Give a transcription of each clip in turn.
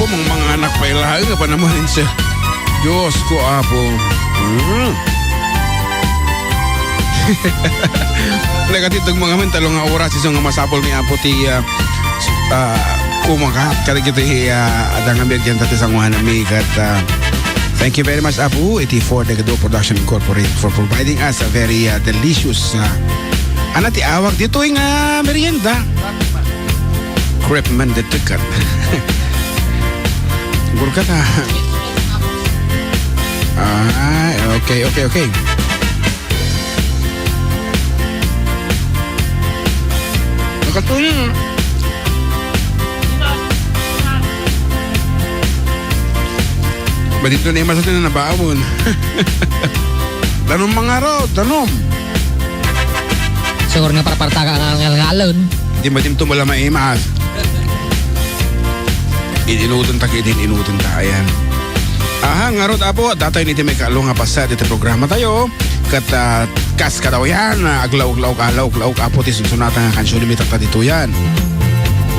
apo, mga anak pa ilahan pa naman siya. Diyos ko, apo. Nagatitog mga mentalo nga oras isang nga masapol ni apo ti kumakat kada kita adang biag dyan tati sang wanami kat thank you very much apo iti for the Gado Production Incorporated for providing us a very delicious anati awag dito nga merienda crepe man de tukat gurkat okay nakatuloy ba dito na yung masatin na nabaawon tanom mga raw tanom siguro nga parpartaga ang ngalgalon di matim tumala maimaas inutan ta ayan aha ngarot apo datay niti may kaalo nga pasad iti programa tayo kat kas ka daw yan aglaw apo ti sunsunatan nga kansyon limitak ta dito yan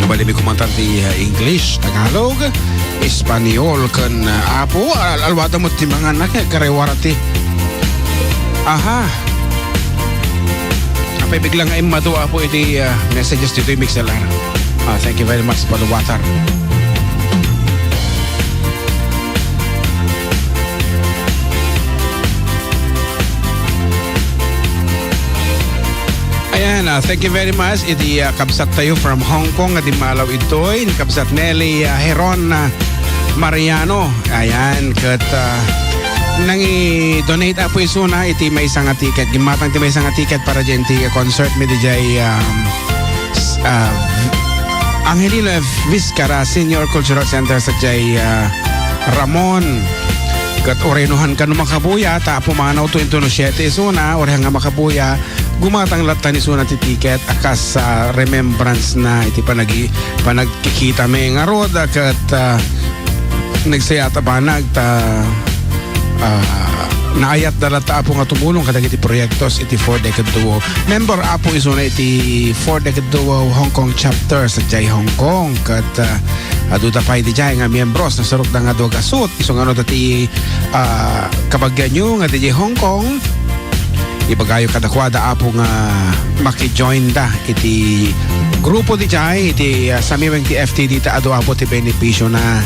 nabali may kumantar ti English, Tagalog Espanyol kan apo alwata mo ti mga anak karewarati aha apay biglang nga imado apo iti messages dito yung mixelar thank you very much for the water. Ayan, thank you very much. Iti kabsat tayo from Hong Kong at imalaw ito'y ni kabsat Nelly Heron Mariano. Ayan, kat nangi-donate apo iso na iti may isang ticket. Gimatang ti may isang ticket para dyan ti concert mi di jay Angelina Vizcara Senior Cultural Center sa jay Ramon. Kat orenuhan ka no makabuya ta pumanaw to into no 7 iso na orehan nga makabuya gumatang lata ni suna ti ticket akas sa remembrance na iti panagkikita may nga roda kat nagsayata pa naayat dalata apo nga tumulong kadag iti proyektos iti 4 Decade Duo member apo isuna iti 4 Decade Duo Hong Kong chapter sa jay Hong Kong kat aduda pa iti jay nga miyembros na sarok na nga do gasot isong ano dati kabagyan nyo nga iti Hong Kong ibagayo kadakwada apo nga maki-join da iti grupo di jay iti samiweng ti FTD ta ado apo ti benepisyo na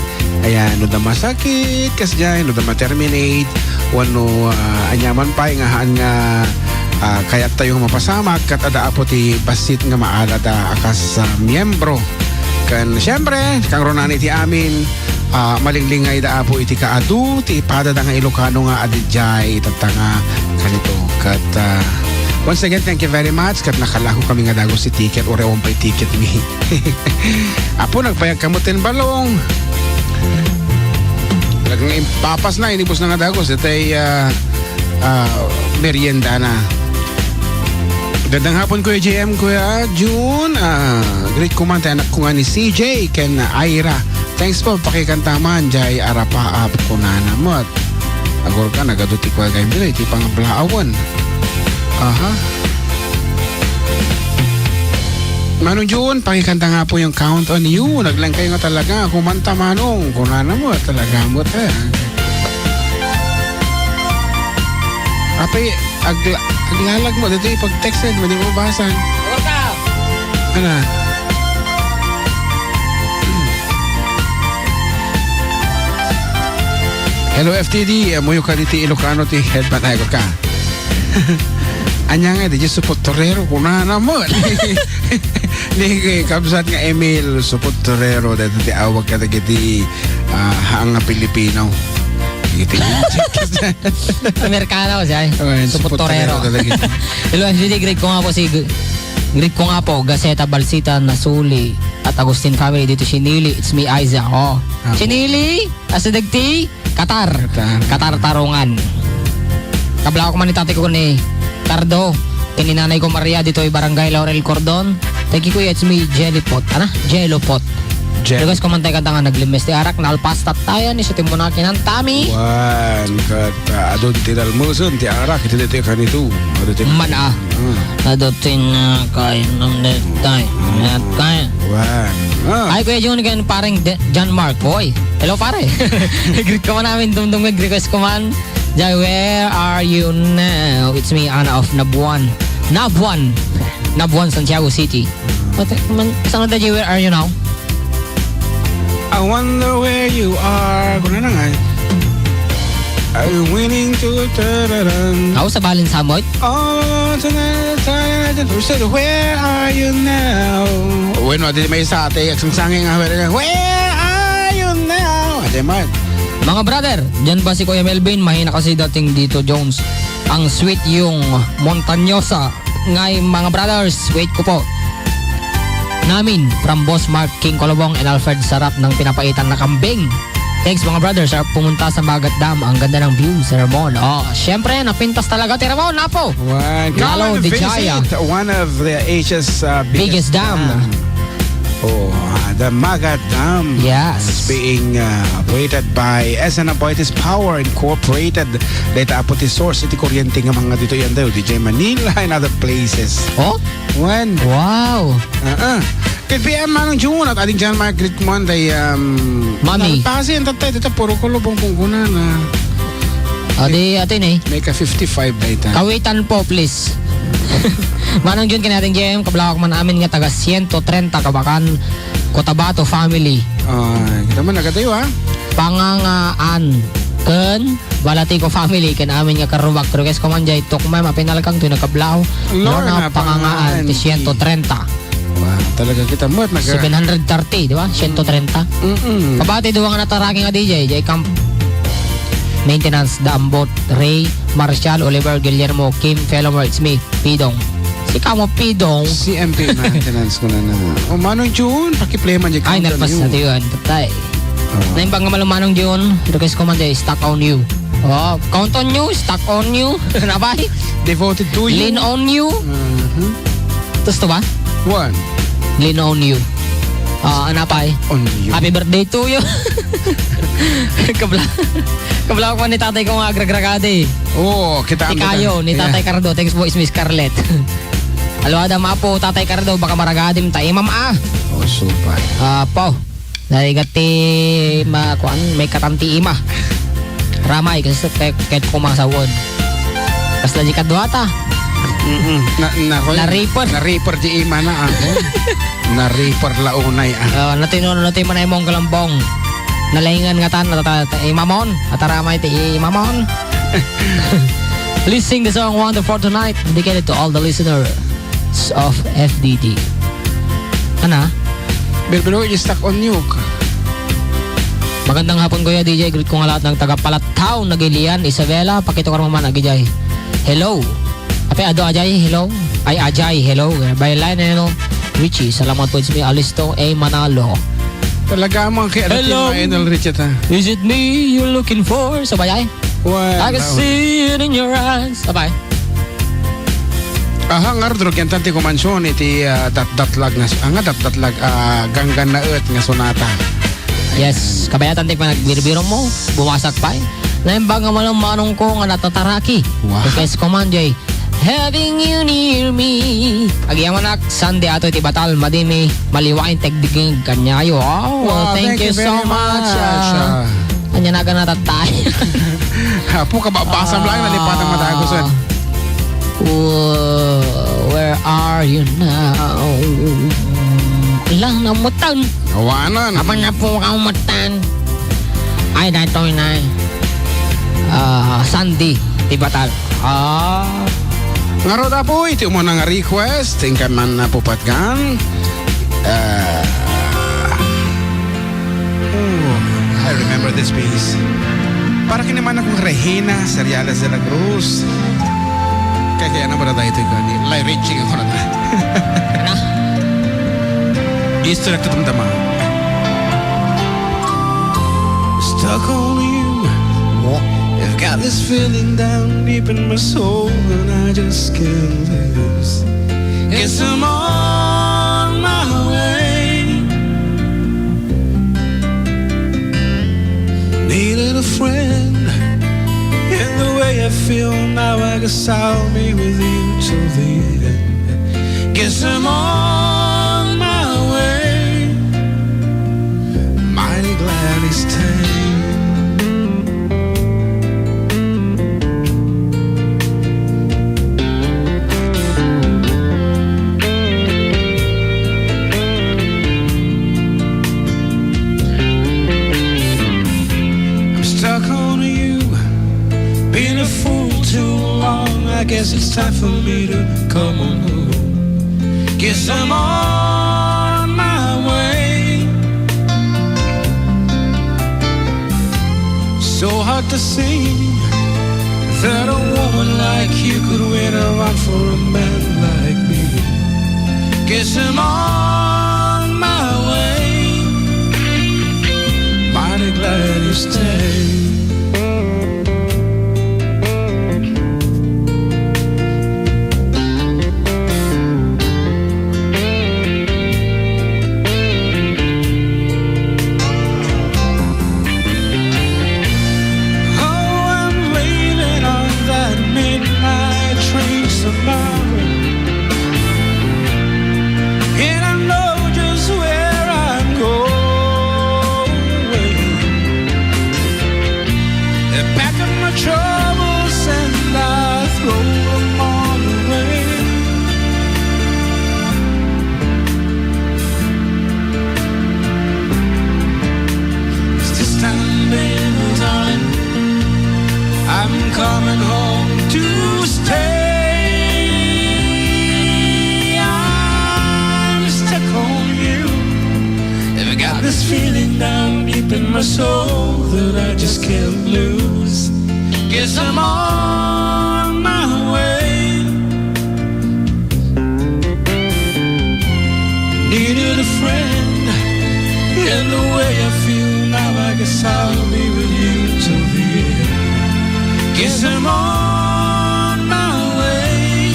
ayan no da masakit kas jay no da ma-terminate wano anyaman pa nga haan nga kayat tayo mapasamak kat ada apo ti basit nga maala da akas miyembro kan syempre kang ronan iti amin malinglingay da apo iti kaadu ti pada da nga Ilocano nga adijay tatanga kanito kat once again thank you very much kat nakalako kami nga dagos si ticket o rewang pa'y ticket mi apo nagpayag kamutin balong talagang papas na inibos na nga dagos itay merienda na gandang hapon Kuya JM Kuya June great kumanta anak ko nga ni CJ ken Ira thanks po pakikantaman jay arapa ko na namot agor ka nagaduti ko agay bilay ti pangablaawan aha Manong June pakikanta nga po yung Count on You naglang kayo nga talaga kumanta Manong kung na mo talaga mo apay aglalag mo dito pag-texted mo di mo basan ano hello FTD mo yung kaniti Ilocano ti headband ay ka anya nga di support torero kuna na mo ni kabsat nga Emil support torero dito ti awag ka dagiti haang nga Pilipino Amerikano siya support torero hello FTD great ko nga po Gazeta Balsita Nasuli at Agustin family dito Sinili it's me Isaac Sinili asadagti Qatar Tarungan kabla ko man itatay ko ni Tardo kininanay ko Maria dito ay Barangay Laurel Cordon thank you kuya it's me Jellypot Jen. Request ko man tayo kanta nga naglimes ti arak na alpastat tayo ni sa timuna kinantami. Wan, kat adon tinal musun ti arak iti dito kanito. Mana. Adotin na kayo ng detay. Kaya. Wan. Ay, Kuya Jun, kan parang John Mark. Boy, hello pare. Greet ko man namin, dumdum nag-request ko man. Jai, where are you now? It's me, Ana of Nabuan, Santiago City. Saan na Jai, where are you now? I wonder where you are. Kung na nga. I'm willing to turn. Ako sa Balin Samot. Oh, where are you now? Bueno, di may sa ate. Sangsangin nga. Where are you now? Ate man. Mga brother, dyan ba si Kuya Melvin? Mahina kasi dating dito, Jones. Ang sweet yung montanyosa. Ngay mga brothers, wait ko po. Namin, from Boss Mark, King Colobong, and Alfred Sarap ng pinapaitan na kambing. Thanks mga brothers, pumunta sa Magat Dam. Ang ganda ng view sa Ramon. Oh, syempre, napintas talaga ti Ramon, napo. Hello, one of the Asia's biggest dam. Oh, the Magat Dam. Yes. It's being operated by SN Aboitiz Power Incorporated. Dito apo ti source iti kuryente nga mga dito yan daw. DJ Manila and other places. Oh? When? Wow. Kaya PM manong June at ating dyan mga great mo day Mami. Pasi ang tatay dito puro ko lubong pungkunan na. Adi atin eh. May ka 55 data. Kawitan po please. Manang June kinating GM kablawak man amin nga taga 130 kabakan Cotabato family. Kita man nagatayo ha. Pangangaan ken Balatico family ken amin nga karubak request ko man jay tukmay mapinalkang to nakablaw. Lorna pangangaan ti 130. Wow, talaga kita mo at 730, di ba? 130. Kabati duwa nga nataraki nga DJ, jay camp maintenance, Daambot, Ray, Marshall, Oliver, Guillermo, Kim, Fellower, it's me, Pidong. Si Kamo Pidong. CMP maintenance ko na na. O manong June, pakiplay man dyan. Ay, nalpas na yun. Tatay. Naimbang nga malumanong June, request ko man dyan, stuck on you. Oh, count on you, stuck on you. Nabay? Devoted to you. Lean on you. Tapos to ba? One. Lean on you. Anapay? On you. Happy birthday to you. Kabla ko ni tatay ko nga agragragade. Oo, kita ang kayo ni tatay Cardo. Thanks po, is Miss Scarlett. Alo adam apo tatay Cardo baka maragadim ta imam Oh, super. Po. Narigati may katanti ima. Ramay kasi kahit kumasawon. Kasla di kadwata. Na-reaper di ima na ako. Na-reaper launay Natinuno natin man ay mong galambong. Nalaingan nga tan imamon. Ataramay ti imamon. Please sing the song Wonderful Tonight dedicated to all the listeners of FDD. Ana? Pero you stuck on you. Magandang hapon Kuya DJ. Greet ko nga lahat ng taga-Palataw, Nagilian, Isabela. Pakito ka naman Agijay. Hello. Ape Ado Ajay, hello. Ay Ajay, hello. By line hello. Richie, salamat po sa Alisto A. Manalo. Talaga mo kay hello. Richard ha. Is it me you're looking for? Sabay ay. I can see it in your eyes. Sabay. Ngardro kyan tanti ko mansyon iti dat-datlag nga dat-datlag ganggan na earth nga sonata. Yes, kabayatan ti pa nagbiribiro mo, bumasak pa eh. Naimbang nga malang manong ko nga natataraki. Wow. Request ko man jay, having you near me. Agyaman nak, Sunday ato iti batal, madimi, maliwain tegdiging kanyayo. Oh, well, thank you so much. Anya naga natatay. Hapo ka babasam lang, nalipatan matagusan. Where are you now? Lang namutan. Awanan. Aman na po kamutan. Ay, dato na. Sandy, Tibatal. Ngaro da po, iti mo nga request. Tingkan man na pupatgan. I remember this piece. Para kinaman akong Regina, Seriales de la Cruz. Kaya na ba na tayo ito yung live reaching ako na na. Ano? Istorya tatamtama. Stuck on you. I've got this feeling down deep in my soul and I just can't lose. Guess I'm on my way. a friend. In the way I feel now, I guess I'll be with you till the end. Guess I'm on my way. Mighty glad he stayed. I guess it's time for me to come on home. Guess I'm on my way. So hard to see that a woman like you could wait around for a man like me. Guess I'm on my way. Mighty glad you stayed. Coming home to stay. I'm stuck on you. I've got this feeling down deep in my soul that I just can't lose. Guess I'm on my way. Needed a friend. And the way I feel now, I guess I'll be with you till the end. Guess I'm on my way.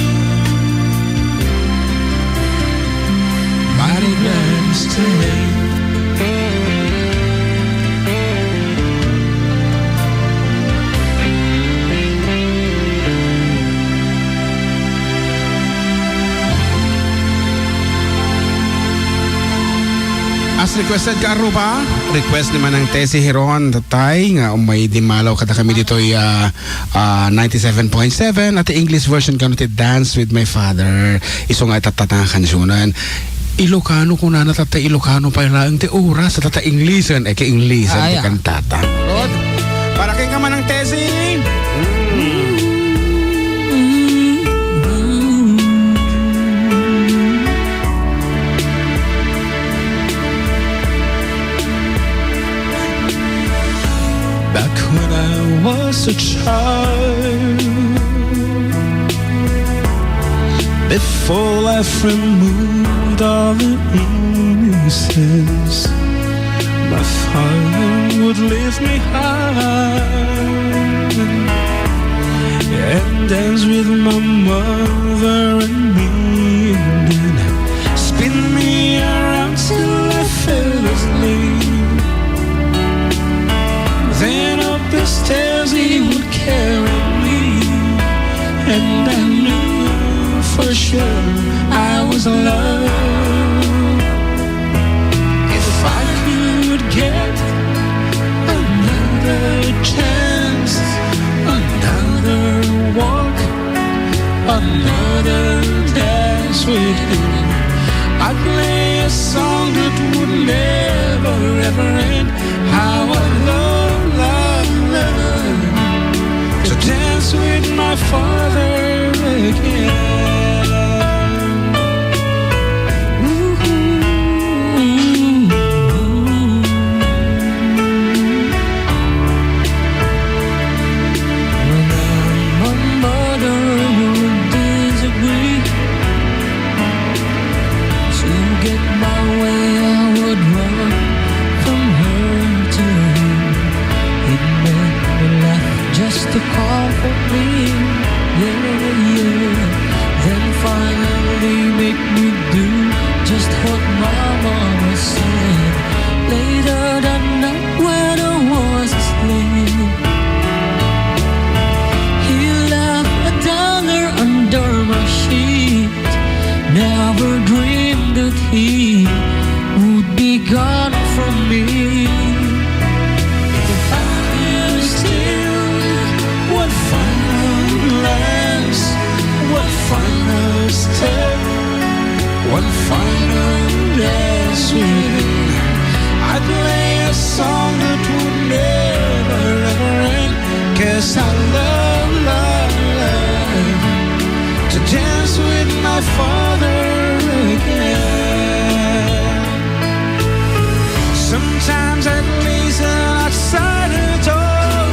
Mighty glad to stay. As requested ka Aruba, request naman ng Tesi Hiron tatay nga umay di malaw kada kami dito 97.7 at the English version kanute Dance with My Father iso nga tatatang kansunan Ilocano ko na natatay Ilocano pa lang te Oras tatata Englishan ke Englishan te kantata para kay kaman ng Tesi. When I was a child, before life removed all the innocence, my father would lift me high and dance with my mother and me, and then spin me around till I fell asleep. Then up the stairs he would carry me, and I knew for sure I was loved. If I could get another chance, another walk, another dance with him, I'd play a song that would never ever end. How I love to dance with my father again. When my mother would disagree, to get my way I would run from her to him. It made me laugh just to call for me, yeah, yeah. Then finally make me do just what my mama said. Later that night when I was asleep, he would be gone from me. If I knew still what final last, what final step, what final dance with, I'd play a song that would never ever end. 'Cause I love to dance with my father again. Sometimes I listen outside the door,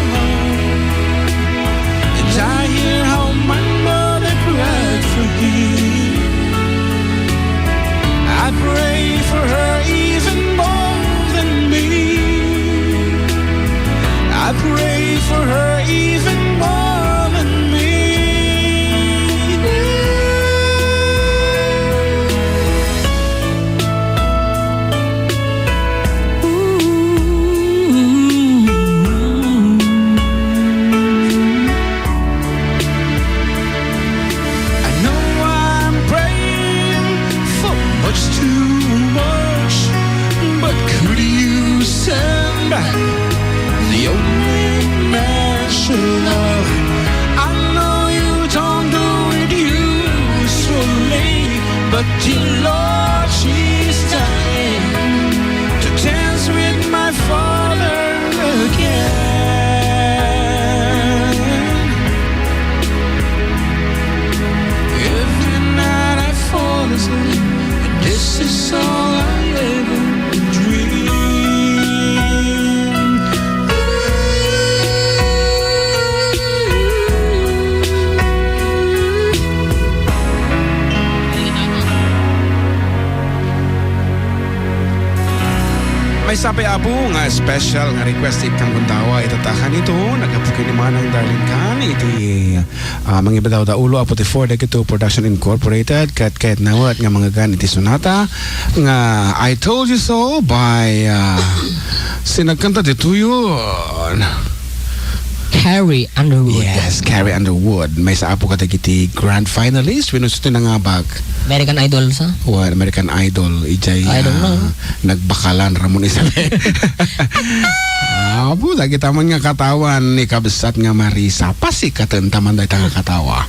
and I hear how my mother cried for him. I pray for her even more than me. I pray for her even more than me. I know I'm praying for much too much, but could you send back the only measure of? I know you don't do it usually, but dear Lord, she's dying to dance with my father again. Every night I fall asleep, and this is all I ever dream. May sabi abo nga special nga request kang kuntawa itatakan ito nagapukin naman ang darling kan iti mga iba daw ulo apo ti 4 Decade Production Incorporated kahit nawat nga mga gan iti sonata nga I Told You So by sinagkanta dito yun Carrie Underwood. Yes, Carrie Underwood. May sa apo katagiti grand finalist. Winusto na nga bag. American Idol sa? Well, American Idol. Ijay nagbakalan Ramon Isabela. Apo, lagi taman nga katawan ni kabsat nga Marisa. Pasikatan taman dahi nga katawa.